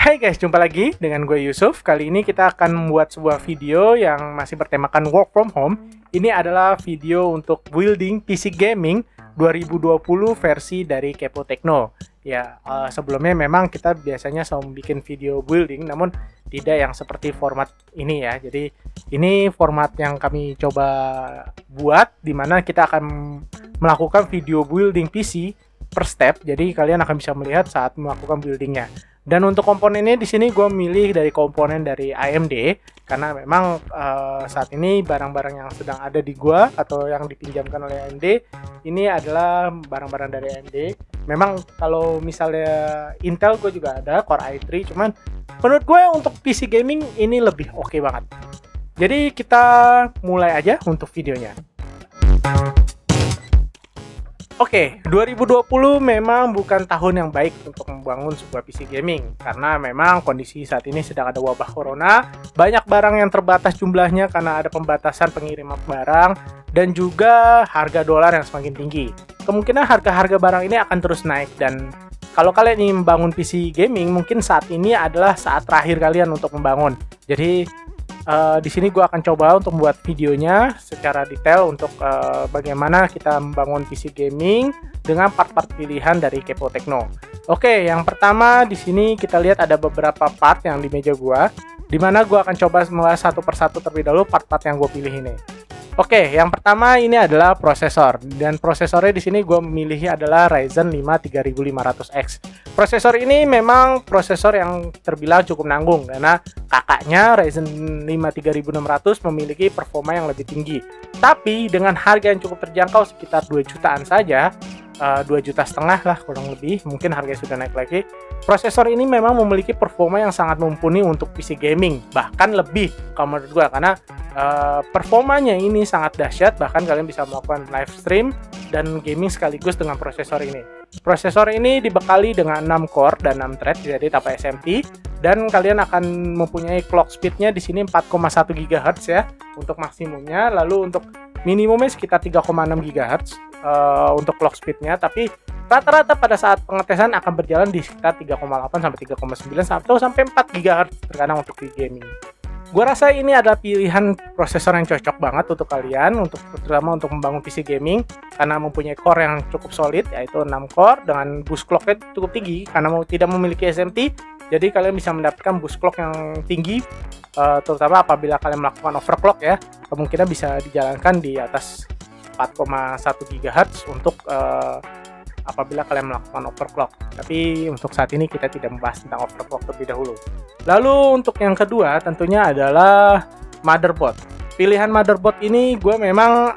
Hai guys, jumpa lagi dengan gue Yusuf. Kali ini kita akan membuat sebuah video yang masih bertemakan work from home. Ini adalah video untuk building PC gaming 2020 versi dari Kepo Tekno. Ya, sebelumnya memang kita biasanya selalu bikin video building, namun tidak yang seperti format ini ya. Jadi ini format yang kami coba buat, dimana kita akan melakukan video building PC per step. Jadi kalian akan bisa melihat saat melakukan buildingnya. Dan untuk komponennya di sini gue milih dari komponen dari AMD karena memang saat ini barang-barang yang sedang ada di gue atau yang dipinjamkan oleh AMD ini adalah barang-barang dari AMD. Memang kalau misalnya Intel gue juga ada Core i3, cuman menurut gue untuk PC gaming ini lebih oke banget. Jadi kita mulai aja untuk videonya. Oke, 2020 memang bukan tahun yang baik untuk membangun sebuah PC gaming karena memang kondisi saat ini sedang ada wabah corona, banyak barang yang terbatas jumlahnya karena ada pembatasan pengiriman barang dan juga harga dolar yang semakin tinggi. Kemungkinan harga-harga barang ini akan terus naik dan kalau kalian ingin membangun PC gaming, mungkin saat ini adalah saat terakhir kalian untuk membangun. Jadi di sini gue akan coba untuk membuat videonya secara detail untuk bagaimana kita membangun PC gaming dengan part-part pilihan dari Kepo Tekno. Oke, yang pertama di sini kita lihat ada beberapa part yang di meja gue, di mana gue akan coba mulai satu persatu terlebih dahulu part-part yang gue pilih ini. Oke, yang pertama ini adalah prosesor dan prosesornya di sini gue memilih adalah Ryzen 5 3500X. Prosesor ini memang prosesor yang terbilang cukup nanggung karena kakaknya Ryzen 5 3600 memiliki performa yang lebih tinggi. Tapi dengan harga yang cukup terjangkau sekitar 2 jutaan saja, 2,5 juta lah kurang lebih, mungkin harganya sudah naik lagi. Prosesor ini memang memiliki performa yang sangat mumpuni untuk PC gaming, bahkan lebih kalau menurut gue karena performanya ini sangat dahsyat, bahkan kalian bisa melakukan live stream dan gaming sekaligus dengan prosesor ini. Prosesor ini dibekali dengan 6 core dan 6 thread, jadi tanpa SMT, dan kalian akan mempunyai clock speednya di sini 4,1 GHz ya untuk maksimumnya, lalu untuk minimumnya sekitar 3,6 GHz untuk clock speednya, tapi rata-rata pada saat pengetesan akan berjalan di sekitar 3,8 sampai 3,9 atau sampai 4 GHz terkadang untuk di gaming. Gue rasa ini adalah pilihan prosesor yang cocok banget untuk kalian, terutama untuk membangun PC gaming karena mempunyai core yang cukup solid, yaitu 6 core dengan boost clock-nya cukup tinggi karena tidak memiliki SMT. Jadi kalian bisa mendapatkan boost clock yang tinggi, terutama apabila kalian melakukan overclock ya, kemungkinan bisa dijalankan di atas 4,1 GHz untuk apabila kalian melakukan overclock. Tapi untuk saat ini kita tidak membahas tentang overclock terlebih dahulu. Lalu untuk yang kedua tentunya adalah motherboard. Pilihan motherboard ini gue memang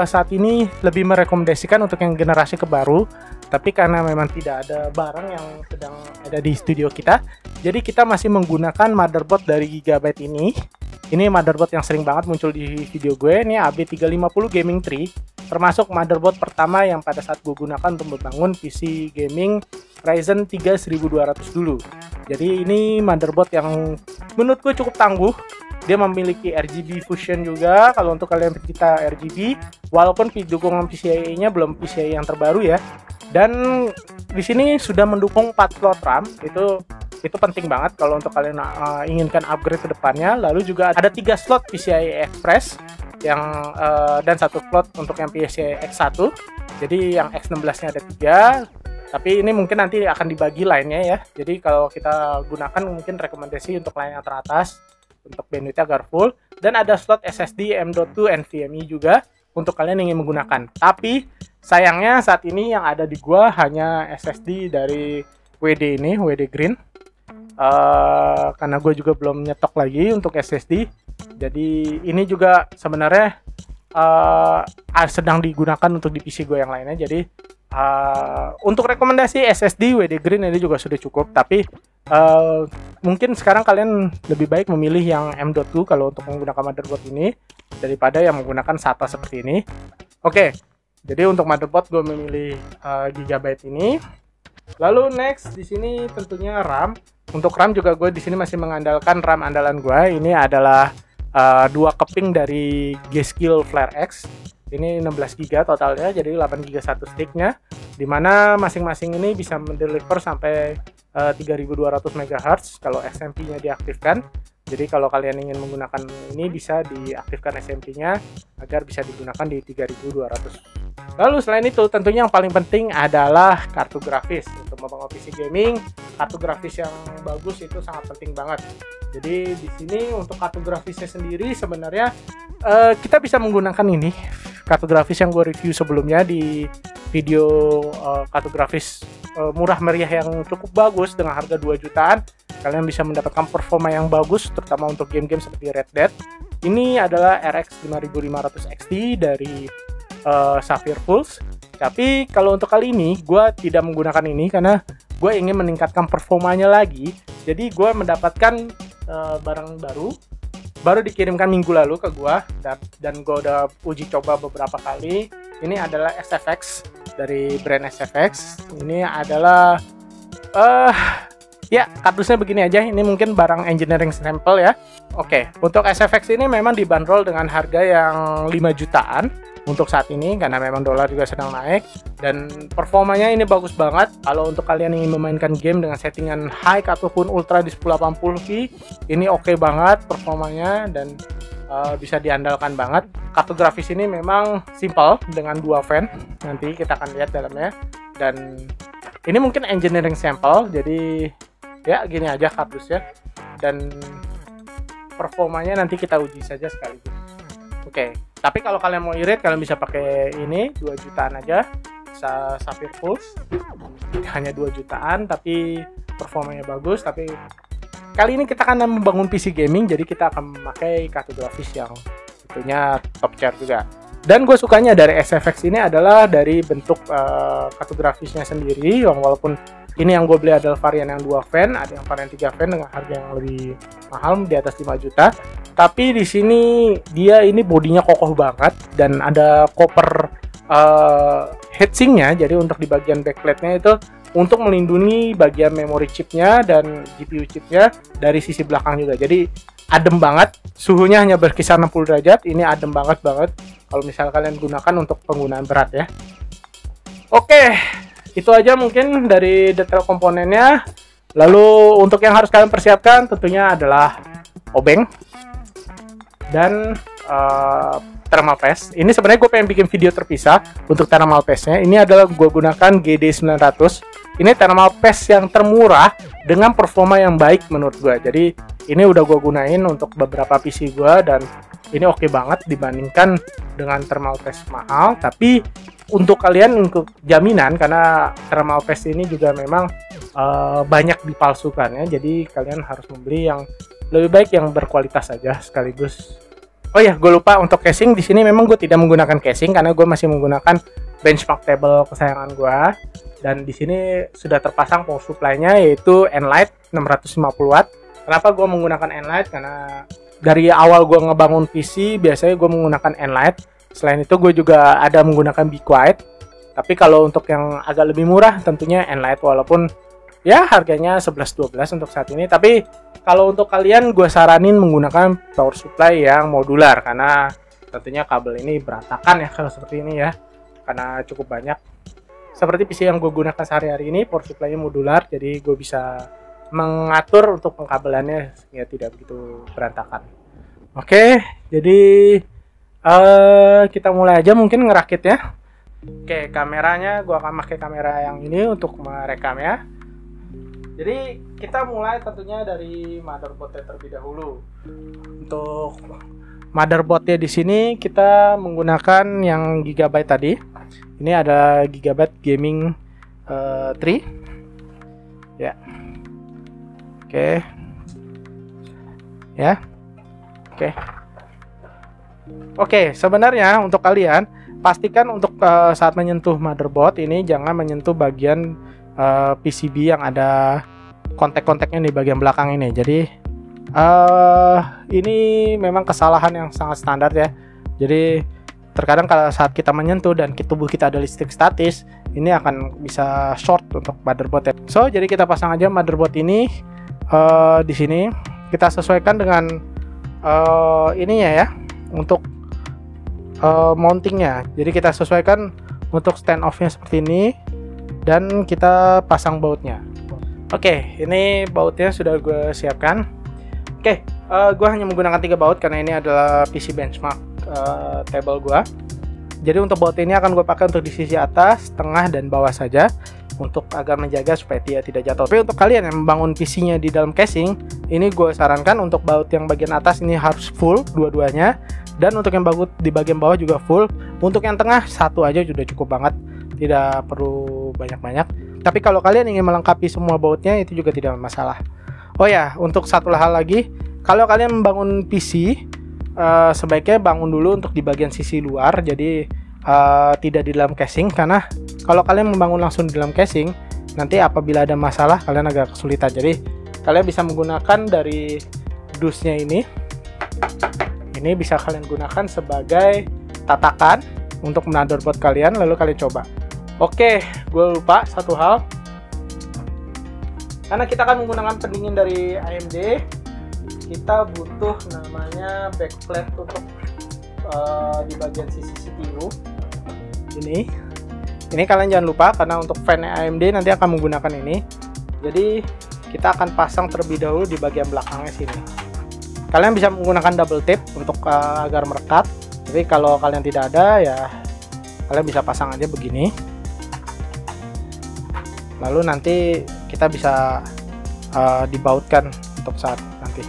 saat ini lebih merekomendasikan untuk yang generasi kebaru, tapi karena memang tidak ada barang yang sedang ada di studio kita, jadi kita masih menggunakan motherboard dari Gigabyte ini. Ini motherboard yang sering banget muncul di video gue, ini AB350 Gaming Tree, termasuk motherboard pertama yang pada saat gue gunakan untuk membangun PC gaming Ryzen 3 1200 dulu. Jadi ini motherboard yang menurut gue cukup tangguh. Dia memiliki RGB Fusion juga kalau untuk kalian pecinta RGB, walaupun dukungan PCIe-nya belum PCIe yang terbaru ya. Dan di sini sudah mendukung 4 slot RAM, itu penting banget kalau untuk kalian inginkan upgrade ke depannya. Lalu juga ada 3 slot PCIe Express yang dan 1 slot untuk yang PCIe X1. Jadi yang X16-nya ada 3, tapi ini mungkin nanti akan dibagi lainnya ya. Jadi kalau kita gunakan mungkin rekomendasi untuk line yang teratas untuk bandwidth agar full, dan ada slot SSD M.2 NVMe juga untuk kalian yang ingin menggunakan. Tapi sayangnya saat ini yang ada di gua hanya SSD dari WD ini, WD Green. Karena gue juga belum nyetok lagi untuk SSD. Jadi ini juga sebenarnya sedang digunakan untuk di PC gue yang lainnya. Jadi untuk rekomendasi SSD WD Green ini juga sudah cukup. Tapi mungkin sekarang kalian lebih baik memilih yang M.2 kalau untuk menggunakan motherboard ini daripada yang menggunakan SATA seperti ini. Oke, jadi untuk motherboard gue memilih Gigabyte ini. Lalu next di sini tentunya RAM. Untuk RAM juga gue di sini masih mengandalkan RAM andalan gue. Ini adalah 2 keping dari G-Skill Flare X. Ini 16 GB totalnya, jadi 8 GB satu sticknya, dimana masing-masing ini bisa mendeliver sampai 3200 MHz kalau SMP-nya diaktifkan. Jadi kalau kalian ingin menggunakan ini bisa diaktifkan SMP-nya agar bisa digunakan di 3200. Lalu selain itu tentunya yang paling penting adalah kartu grafis. Untuk membangun PC gaming, kartu grafis yang bagus itu sangat penting banget. Jadi di sini untuk kartu grafisnya sendiri sebenarnya kita bisa menggunakan ini kartu grafis yang gue review sebelumnya di video kartu grafis murah meriah yang cukup bagus dengan harga 2 jutaan. Kalian bisa mendapatkan performa yang bagus terutama untuk game-game seperti Red Dead. Ini adalah RX 5500 XT dari Sapphire Pulse. Tapi kalau untuk kali ini gue tidak menggunakan ini karena gue ingin meningkatkan performanya lagi. Jadi gue mendapatkan barang baru dikirimkan minggu lalu ke gue dan gue udah uji coba beberapa kali. Ini adalah SFX dari brand SFX. Ini adalah ya kardusnya begini aja. Ini mungkin barang engineering sample ya. Oke, untuk SFX ini memang dibanderol dengan harga yang 5 jutaan untuk saat ini karena memang dolar juga sedang naik, dan performanya ini bagus banget. Kalau untuk kalian ingin memainkan game dengan settingan high ataupun ultra di 1080p, ini oke banget performanya dan bisa diandalkan banget. Kartu grafis ini memang simple dengan 2 fan, nanti kita akan lihat dalamnya. Dan ini mungkin engineering sample, jadi ya gini aja kardusnya, dan performanya nanti kita uji saja sekaligus. Oke, tapi kalau kalian mau irit kalian bisa pakai ini 2 jutaan aja, Sapphire Pulse, hanya 2 jutaan tapi performanya bagus. Tapi kali ini kita akan membangun PC gaming, jadi kita akan memakai kartu grafis yang tentunya top tier juga. Dan gue sukanya dari SFX ini adalah dari bentuk kartu grafisnya sendiri, yang walaupun ini yang gue beli adalah varian yang 2 fan, ada yang varian 3 fan dengan harga yang lebih mahal di atas 5 juta. Tapi di sini dia ini bodinya kokoh banget dan ada copper heatsinknya, jadi untuk di bagian backplate-nya itu untuk melindungi bagian memory chipnya dan GPU chipnya dari sisi belakang juga. Jadi adem banget, suhunya hanya berkisar 60 derajat. Ini adem banget kalau misalnya kalian gunakan untuk penggunaan berat ya. Oke, itu aja mungkin dari detail komponennya. Lalu untuk yang harus kalian persiapkan tentunya adalah obeng dan thermal paste. Ini sebenarnya gue pengen bikin video terpisah untuk thermal paste-nya. Ini adalah gue gunakan GD900. Ini thermal paste yang termurah dengan performa yang baik menurut gue. Jadi ini udah gue gunain untuk beberapa PC gue dan ini oke banget dibandingkan dengan thermal paste mahal. Tapi untuk kalian untuk jaminan, karena thermal paste ini juga memang banyak dipalsukan ya. Jadi kalian harus membeli yang lebih baik yang berkualitas saja sekaligus. Oh ya, gue lupa untuk casing. Di sini memang gue tidak menggunakan casing karena gue masih menggunakan benchmark table kesayangan gue. Dan di sini sudah terpasang power supply-nya yaitu Enlight 650 watt. Kenapa gue menggunakan Enlight? Karena dari awal gue ngebangun PC biasanya gue menggunakan Enlight. Selain itu gue juga ada menggunakan Be Quiet. Tapi kalau untuk yang agak lebih murah tentunya Enlight, walaupun ya harganya 11-12 untuk saat ini. Tapi kalau untuk kalian gue saranin menggunakan power supply yang modular karena tentunya kabel ini berantakan ya kalau seperti ini ya, karena cukup banyak. Seperti PC yang gue gunakan sehari-hari ini power supply-nya modular, jadi gue bisa mengatur untuk pengkabelannya ya tidak begitu berantakan. Oke, jadi kita mulai aja mungkin ngerakit ya. Oke, kameranya gue akan pakai kamera yang ini untuk merekam ya. Jadi kita mulai tentunya dari motherboardnya terlebih dahulu. Untuk motherboardnya di sini kita menggunakan yang Gigabyte tadi. Ini ada Gigabyte Gaming 3. Ya. Oke. Ya. Oke. Oke, sebenarnya untuk kalian pastikan untuk saat menyentuh motherboard ini jangan menyentuh bagian PCB yang ada kontak-kontaknya di bagian belakang ini. Jadi ini memang kesalahan yang sangat standar ya. Jadi terkadang kalau saat kita menyentuh dan tubuh kita ada listrik statis, ini akan bisa short untuk motherboard ya. So jadi kita pasang aja motherboard ini di sini. Kita sesuaikan dengan ininya ya untuk mountingnya. Jadi kita sesuaikan untuk stand off-nya seperti ini dan kita pasang bautnya. Oke, ini bautnya sudah gue siapkan. Oke, gue hanya menggunakan 3 baut karena ini adalah PC benchmark table gue. Jadi untuk baut ini akan gue pakai untuk di sisi atas, tengah, dan bawah saja, untuk agar menjaga supaya dia tidak jatuh. Tapi untuk kalian yang membangun PC-nya di dalam casing, ini gue sarankan untuk baut yang bagian atas ini harus full dua-duanya, dan untuk yang baut di bagian bawah juga full. Untuk yang tengah satu aja sudah cukup banget, tidak perlu banyak-banyak. Tapi kalau kalian ingin melengkapi semua bautnya itu juga tidak masalah. Oh ya, untuk satu hal lagi, kalau kalian membangun PC, sebaiknya bangun dulu untuk di bagian sisi luar, jadi tidak di dalam casing, karena kalau kalian membangun langsung di dalam casing, nanti apabila ada masalah kalian agak kesulitan. Jadi kalian bisa menggunakan dari dusnya ini bisa kalian gunakan sebagai tatakan untuk motherboard kalian, lalu kalian coba. Oke, gue lupa satu hal, karena kita akan menggunakan pendingin dari AMD, kita butuh namanya backplate untuk di bagian sisi CPU ini kalian jangan lupa, karena untuk fan AMD nanti akan menggunakan ini. Jadi kita akan pasang terlebih dahulu di bagian belakangnya sini. Kalian bisa menggunakan double tape untuk agar merekat, tapi kalau kalian tidak ada ya kalian bisa pasang aja begini, lalu nanti kita bisa dibautkan untuk saat nanti.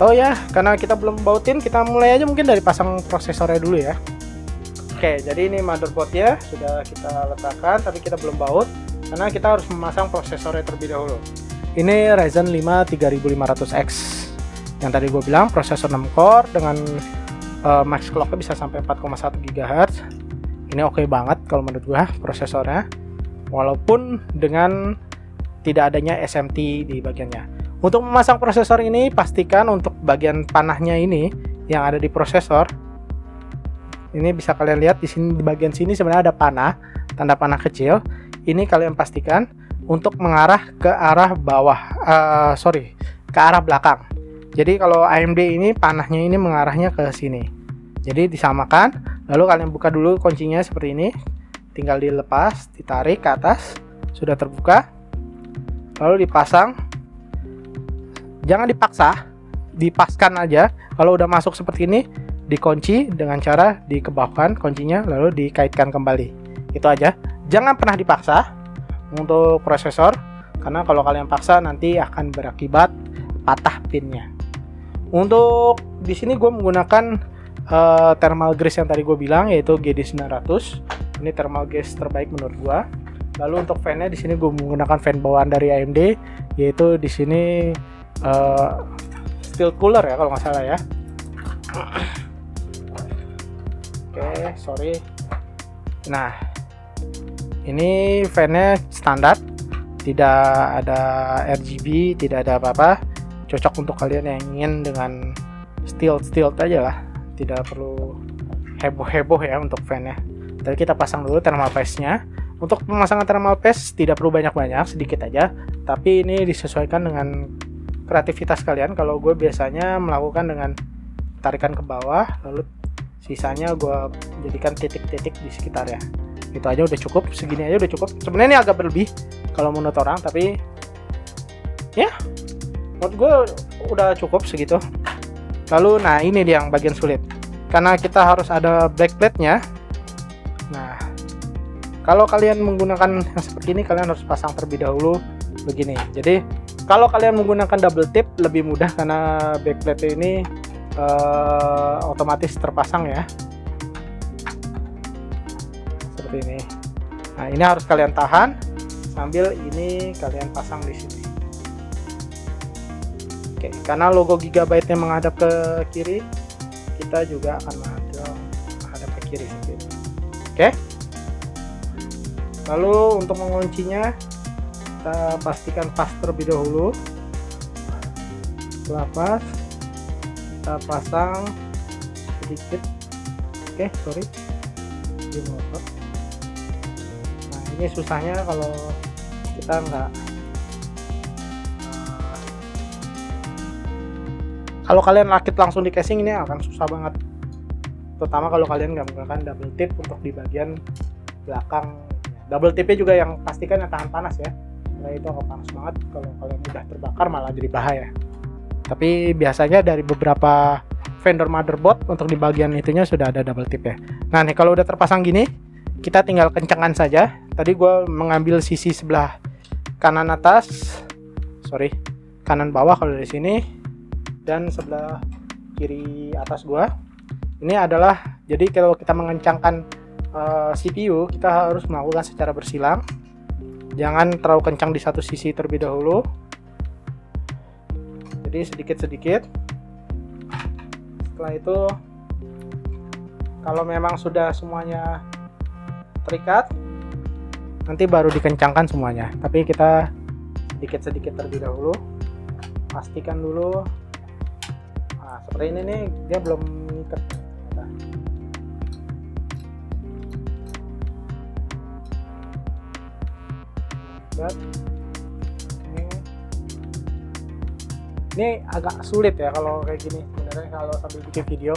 Oh ya, karena kita belum bautin, kita mulai aja mungkin dari pasang prosesornya dulu ya. Oke, jadi ini motherboardnya sudah kita letakkan, tapi kita belum baut karena kita harus memasang prosesornya terlebih dahulu. Ini Ryzen 5 3500X yang tadi gue bilang, prosesor 6 core dengan max clocknya bisa sampai 4,1 GHz. Ini oke banget kalau menurut gue prosesornya, walaupun dengan tidak adanya SMT di bagiannya. Untuk memasang prosesor ini, pastikan untuk bagian panahnya ini yang ada di prosesor. Ini bisa kalian lihat di sini, di bagian sini sebenarnya ada panah, tanda panah kecil. Ini kalian pastikan untuk mengarah ke arah bawah, ke arah belakang. Jadi kalau AMD ini panahnya ini mengarahnya ke sini. Jadi disamakan, lalu kalian buka dulu kuncinya seperti ini. Tinggal dilepas, ditarik ke atas, sudah terbuka, lalu dipasang. Jangan dipaksa, dipaskan aja. Kalau udah masuk seperti ini, dikunci dengan cara dikebawahkan kuncinya, lalu dikaitkan kembali. Itu aja. Jangan pernah dipaksa untuk prosesor, karena kalau kalian paksa nanti akan berakibat patah pinnya. Untuk di sini gue menggunakan thermal grease yang tadi gue bilang, yaitu GD900. Ini thermal grease terbaik menurut gue. Lalu untuk fan-nya di sini gue menggunakan fan bawaan dari AMD, yaitu di sini steel cooler ya kalau nggak salah ya. Oke, sorry. Nah, ini fan-nya standar, tidak ada RGB, tidak ada apa-apa. Cocok untuk kalian yang ingin dengan steel aja lah, tidak perlu heboh-heboh ya untuk fan-nya. Tadi kita pasang dulu thermal paste-nya. Untuk pemasangan thermal paste tidak perlu banyak-banyak, sedikit aja, tapi ini disesuaikan dengan kreativitas kalian. Kalau gue biasanya melakukan dengan tarikan ke bawah, lalu sisanya gue jadikan titik-titik di sekitarnya. Itu aja udah cukup, segini aja udah cukup. Sebenarnya ini agak berlebih kalau menurut orang, tapi ya menurut gue udah cukup segitu. Lalu nah ini dia yang bagian sulit, karena kita harus ada backplate-nya. Nah, kalau kalian menggunakan yang seperti ini, kalian harus pasang terlebih dahulu begini. Jadi kalau kalian menggunakan double tip lebih mudah, karena backplate ini otomatis terpasang ya, seperti ini. Nah, ini harus kalian tahan sambil ini kalian pasang di sini. Oke, karena logo Gigabyte-nya menghadap ke kiri, kita juga akan menghadap ke kiri seperti ini. Oke. Lalu untuk menguncinya, kita pastikan pas terlebih dahulu. Setelah pas, kita pasang sedikit. Oke, sorry, dia ngotot. Nah, ini susahnya kalau kita nggak, kalau kalian rakit langsung di casing ini akan susah banget, terutama kalau kalian nggak menggunakan double tip untuk di bagian belakang. Double tipnya juga yang pastikan yang tahan panas ya. Baterai itu agak panas banget, kalau kalian mudah terbakar malah jadi bahaya. Tapi biasanya dari beberapa vendor motherboard untuk di bagian itunya sudah ada double tip ya. Nah nih kalau udah terpasang gini, kita tinggal kencangkan saja. Tadi gue mengambil sisi sebelah kanan atas, kanan bawah kalau dari sini, dan sebelah kiri atas gue. Ini adalah, jadi kalau kita mengencangkan CPU, kita harus melakukan secara bersilang. Jangan terlalu kencang di satu sisi terlebih dahulu. Jadi sedikit-sedikit. Setelah itu, kalau memang sudah semuanya terikat, nanti baru dikencangkan semuanya. Tapi kita sedikit-sedikit terlebih dahulu. Pastikan dulu. Nah, seperti ini nih, dia belum ngikat. Ini agak sulit ya kalau kayak gini sebenarnya, kalau sambil bikin video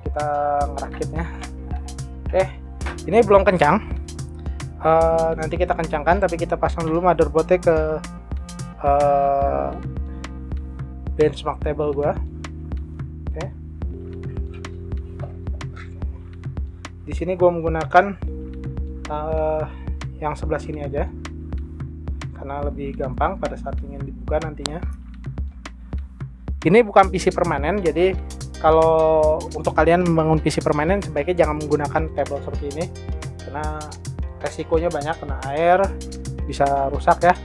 kita ngerakitnya. Oke, ini belum kencang. Nanti kita kencangkan, tapi kita pasang dulu motherboardnya ke benchmark table gua. Oke. Di sini gua menggunakan yang sebelah sini aja, karena lebih gampang pada saat ingin dibuka nantinya. Ini bukan PC permanen, jadi kalau untuk kalian membangun PC permanen sebaiknya jangan menggunakan table seperti ini, karena resikonya banyak, kena air bisa rusak ya.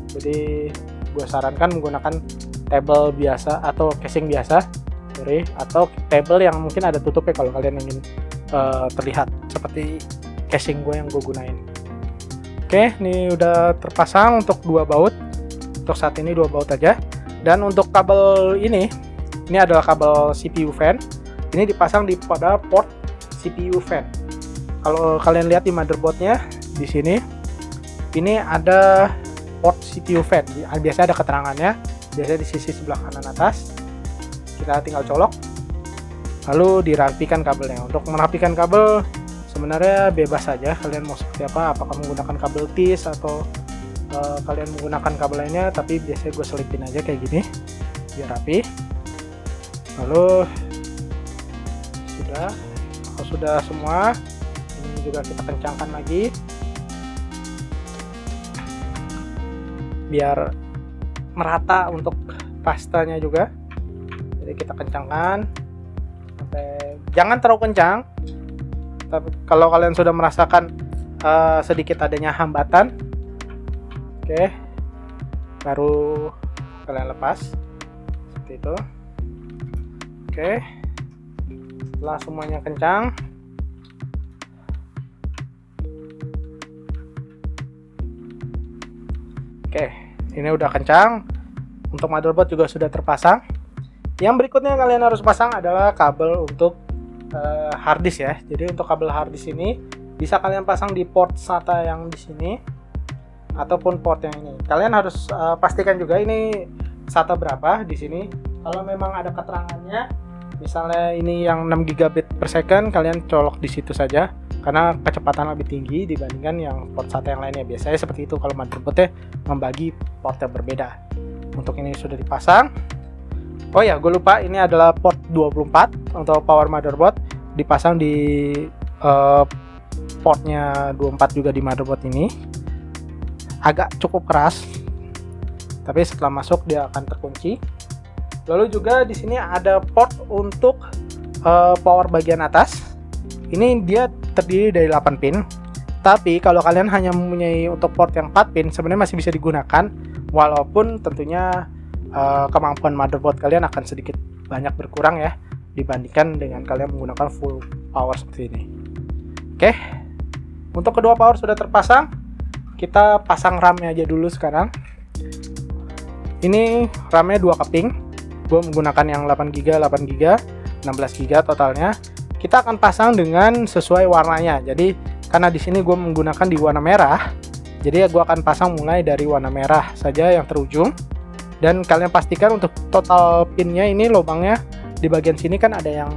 Jadi gue sarankan menggunakan table biasa atau casing biasa, atau table yang mungkin ada tutupnya kalau kalian ingin terlihat seperti casing gue yang gue gunain. Oke, ini udah terpasang untuk 2 baut. Untuk saat ini 2 baut aja. Dan untuk kabel ini adalah kabel CPU fan. Ini dipasang pada port CPU fan. Kalau kalian lihat di motherboardnya di sini, ini ada port CPU fan. Biasanya ada keterangannya. Biasanya di sisi sebelah kanan atas. Kita tinggal colok, lalu dirapikan kabelnya. Untuk merapikan kabel sebenarnya bebas saja. Kalian mau seperti apa? Apakah menggunakan kabel TIS atau kalian menggunakan kabel lainnya, tapi biasanya gue selipin aja kayak gini biar rapi. Lalu sudah semua, ini juga kita kencangkan lagi biar merata untuk pastanya juga. Jadi kita kencangkan sampai, jangan terlalu kencang, tapi kalau kalian sudah merasakan sedikit adanya hambatan, oke, baru kalian lepas seperti itu. Oke, setelah semuanya kencang, oke, ini udah kencang. Untuk motherboard juga sudah terpasang. Yang berikutnya yang kalian harus pasang adalah kabel untuk harddisk ya. Jadi untuk kabel harddisk ini bisa kalian pasang di port SATA yang di sini ataupun port yang ini. Kalian harus pastikan juga ini SATA berapa di sini. Kalau memang ada keterangannya, misalnya ini yang 6 gigabit per second, kalian colok di situ saja karena kecepatan lebih tinggi dibandingkan yang port SATA yang lainnya. Biasanya seperti itu kalau motherboardnya membagi port yang berbeda. Untuk ini sudah dipasang. Oh ya, gue lupa, ini adalah port 24 untuk power motherboard, dipasang di portnya 24 juga di motherboard ini. Agak cukup keras, tapi setelah masuk dia akan terkunci. Lalu juga di sini ada port untuk power bagian atas. Ini dia terdiri dari 8 pin. Tapi kalau kalian hanya mempunyai untuk port yang 4 pin, sebenarnya masih bisa digunakan, walaupun tentunya kemampuan motherboard kalian akan sedikit banyak berkurang ya dibandingkan dengan kalian menggunakan full power seperti ini. Oke, untuk kedua power sudah terpasang. Kita pasang RAM-nya aja dulu sekarang. Ini RAM-nya 2 keping. Gue menggunakan yang 8GB, 8GB, 16GB totalnya. Kita akan pasang dengan sesuai warnanya. Jadi karena di sini gue menggunakan di warna merah, jadi gue akan pasang mulai dari warna merah saja yang terujung. Dan kalian pastikan untuk total pinnya ini, lubangnya di bagian sini kan ada yang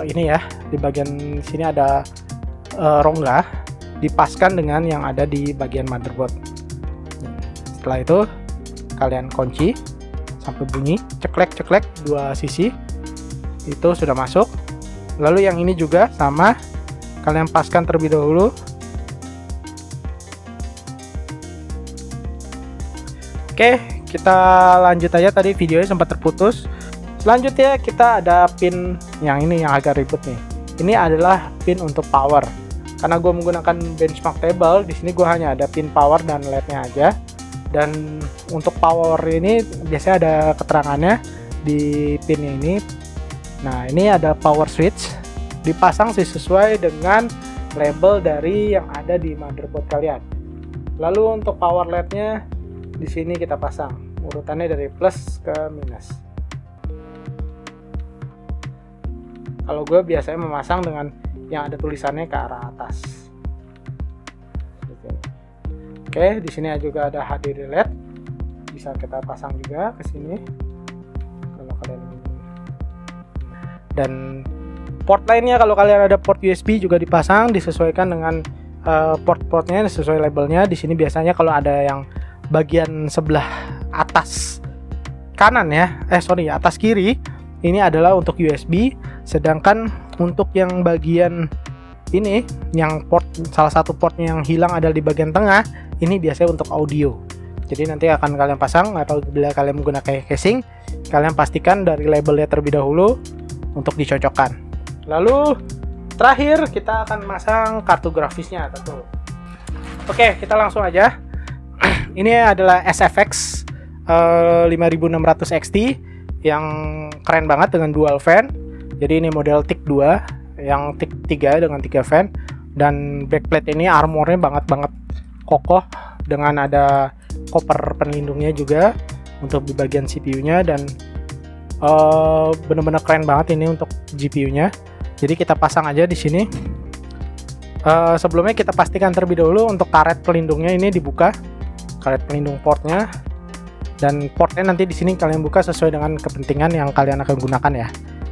ini ya, di bagian sini ada rongga, dipaskan dengan yang ada di bagian motherboard. Setelah itu kalian kunci sampai bunyi ceklek dua sisi, itu sudah masuk. Lalu yang ini juga sama, kalian paskan terlebih dahulu. Oke, kita lanjut aja, tadi videonya sempat terputus. Selanjutnya kita ada pin yang ini yang agak ribet nih. Ini adalah pin untuk power. Karena gue menggunakan benchmark table, di sini gue hanya ada pin power dan LED-nya aja. Dan untuk power ini biasanya ada keterangannya di pin ini. Nah, ini ada power switch, dipasang sesuai dengan label dari yang ada di motherboard kalian. Lalu untuk power LED-nya di sini kita pasang urutannya dari plus ke minus. Kalau gue biasanya memasang dengan yang ada tulisannya ke arah atas. Oke, di sini juga ada HDD LED, bisa kita pasang juga ke sini. Kalau kalian dan port lainnya, kalau kalian ada port USB juga dipasang, disesuaikan dengan port-portnya sesuai labelnya. Di sini biasanya kalau ada yang bagian sebelah atas kanan ya, atas kiri, ini adalah untuk USB, sedangkan untuk yang bagian ini, yang port, salah satu portnya yang hilang ada di bagian tengah, ini biasanya untuk audio. Jadi nanti akan kalian pasang, atau bila kalian menggunakan casing, kalian pastikan dari labelnya terlebih dahulu untuk dicocokkan. Lalu terakhir kita akan masang kartu grafisnya tentu. Oke, kita langsung aja. Ini adalah SFX 5600 XT yang keren banget dengan dual fan. Jadi ini model TIC 2 yang TIC 3 dengan 3 fan, dan backplate ini armornya banget kokoh dengan ada koper pelindungnya juga untuk di bagian CPU-nya, dan bener-bener keren banget ini untuk GPU-nya. Jadi kita pasang aja di sini. Sebelumnya kita pastikan terlebih dahulu untuk karet pelindungnya ini dibuka, karet pelindung portnya, dan portnya nanti di sini kalian buka sesuai dengan kepentingan yang kalian akan gunakan ya.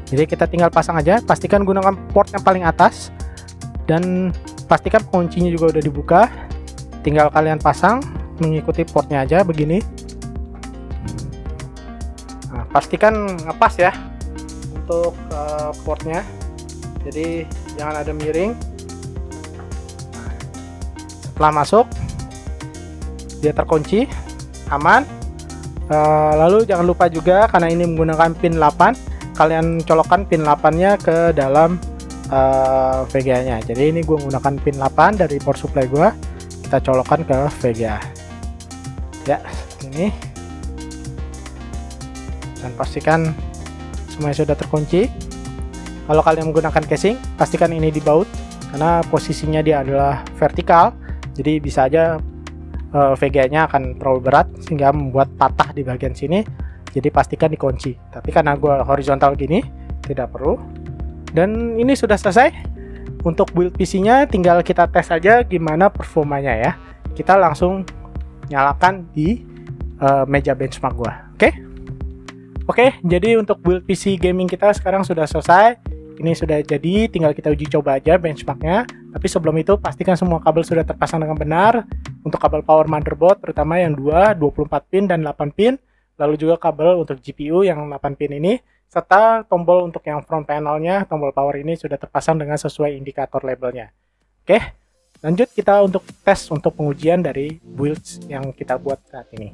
Jadi kita tinggal pasang aja, pastikan gunakan port yang paling atas, dan pastikan kuncinya juga udah dibuka. Tinggal kalian pasang mengikuti portnya aja begini. Nah, pastikan ngepas ya untuk portnya, jadi jangan ada miring. Nah, setelah masuk dia terkunci aman. Lalu jangan lupa juga, karena ini menggunakan pin 8, kalian colokkan pin 8 nya ke dalam VGA nya. Jadi ini gue menggunakan pin 8 dari power supply gue, kita colokkan ke VGA ya, seperti ini. Dan pastikan semuanya sudah terkunci. Kalau kalian menggunakan casing, pastikan ini di baut, karena posisinya dia adalah vertikal, jadi bisa aja VGA-nya akan terlalu berat sehingga membuat patah di bagian sini. Jadi pastikan dikunci. Tapi karena gue horizontal gini, tidak perlu. Dan ini sudah selesai. Untuk build PC-nya tinggal kita tes aja gimana performanya ya. Kita langsung nyalakan di meja benchmark gue. Oke, jadi untuk build PC gaming kita sekarang sudah selesai. Ini sudah jadi, tinggal kita uji coba aja benchmarknya. Tapi sebelum itu pastikan semua kabel sudah terpasang dengan benar. Untuk kabel power motherboard terutama yang 2, 24 pin dan 8 pin. Lalu juga kabel untuk GPU yang 8 pin ini. Serta tombol untuk yang front panelnya, tombol power ini sudah terpasang dengan sesuai indikator labelnya. Oke, lanjut kita untuk tes untuk pengujian dari builds yang kita buat saat ini.